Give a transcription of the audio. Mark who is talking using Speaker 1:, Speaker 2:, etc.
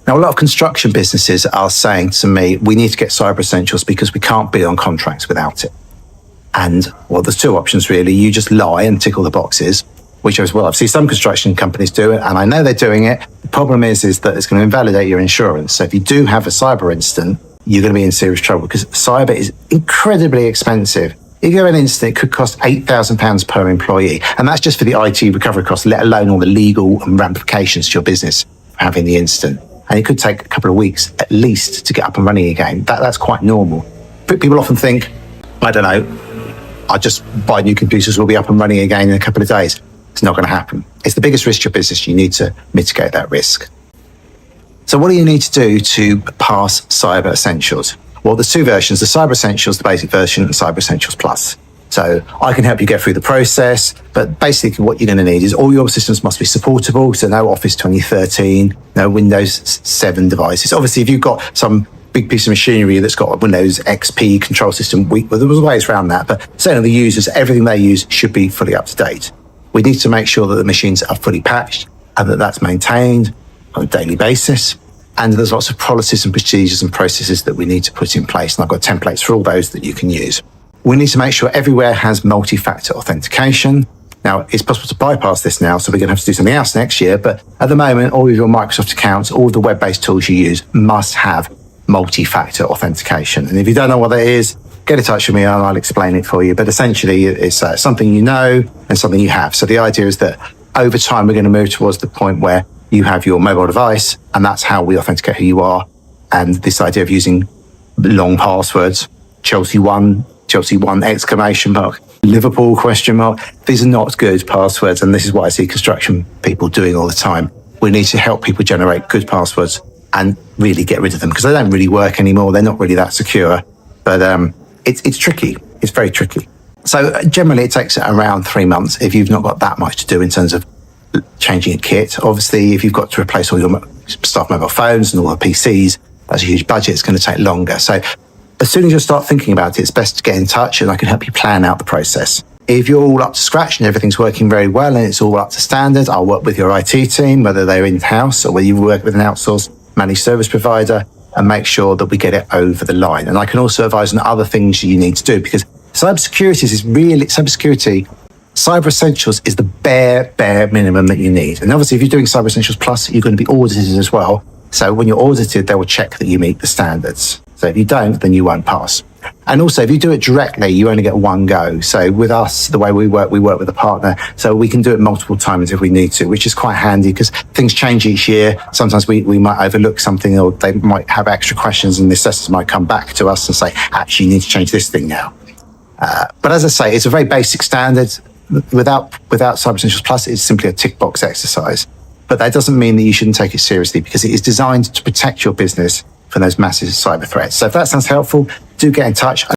Speaker 1: Now, a lot of construction businesses are saying to me, we need to get cyber essentials because we can't bid on contracts without it. And well, there's two options really. You just lie and tick all the boxes, which is well, I've seen some construction companies do it, and I know they're doing it. The problem is that it's going to invalidate your insurance. So if you do have a cyber incident, you're going to be in serious trouble because cyber is incredibly expensive. If you have an incident, it could cost £8,000 per employee. And that's just for the IT recovery costs, let alone all the legal and ramifications to your business for having the incident. And it could take a couple of weeks at least to get up and running again. That's quite normal. But people often think, I don't know, I'll just buy new computers, we'll be up and running again in a couple of days. It's not going to happen. It's the biggest risk to your business. You need to mitigate that risk. So what do you need to do to pass Cyber Essentials? Well, there's two versions, the Cyber Essentials, the basic version, and Cyber Essentials Plus. So I can help you get through the process, but basically what you're going to need is all your systems must be supportable. So no Office 2013, no Windows 7 devices. Obviously, if you've got some big piece of machinery that's got a Windows XP control system, well, there's ways around that, but certainly the users, everything they use should be fully up to date. We need to make sure that the machines are fully patched and that that's maintained on a daily basis. And there's lots of policies and procedures and processes that we need to put in place. And I've got templates for all those that you can use. We need to make sure everywhere has multi-factor authentication. Now, it's possible to bypass this now, so we're going to have to do something else next year. But at the moment, all of your Microsoft accounts, all of the web-based tools you use must have multi-factor authentication. And if you don't know what that is, get in touch with me and I'll explain it for you. But essentially, it's something you know and something you have. So the idea is that over time, we're going to move towards the point where you have your mobile device, and that's how we authenticate who you are. And this idea of using long passwords, Chelsea 1, exclamation mark, Liverpool, question mark. These are not good passwords, and this is what I see construction people doing all the time. We need to help people generate good passwords and really get rid of them because they don't really work anymore. They're not really that secure, but it's tricky. It's very tricky. So generally it takes around 3 months if you've not got that much to do in terms of changing a kit. Obviously, if you've got to replace all your staff mobile phones and all the PCs, that's a huge budget. It's going to take longer. So as soon as you start thinking about it, it's best to get in touch and I can help you plan out the process. If you're all up to scratch and everything's working very well and it's all up to standard, I'll work with your IT team, whether they're in-house or whether you work with an outsourced managed service provider, and make sure that we get it over the line. And I can also advise on other things you need to do because cyber essentials is the bare minimum that you need. And obviously, if you're doing Cyber Essentials Plus, you're going to be audited as well. So when you're audited, they will check that you meet the standards. So if you don't, then you won't pass. And also, if you do it directly, you only get one go. So with us, the way we work with a partner. So we can do it multiple times if we need to, which is quite handy because things change each year. Sometimes we might overlook something or they might have extra questions and the assessors might come back to us and say, actually, you need to change this thing now. But as I say, it's a very basic standard. Without Cyber Essentials Plus, it's simply a tick box exercise. But that doesn't mean that you shouldn't take it seriously because it is designed to protect your business from those massive cyber threats. So if that sounds helpful, do get in touch.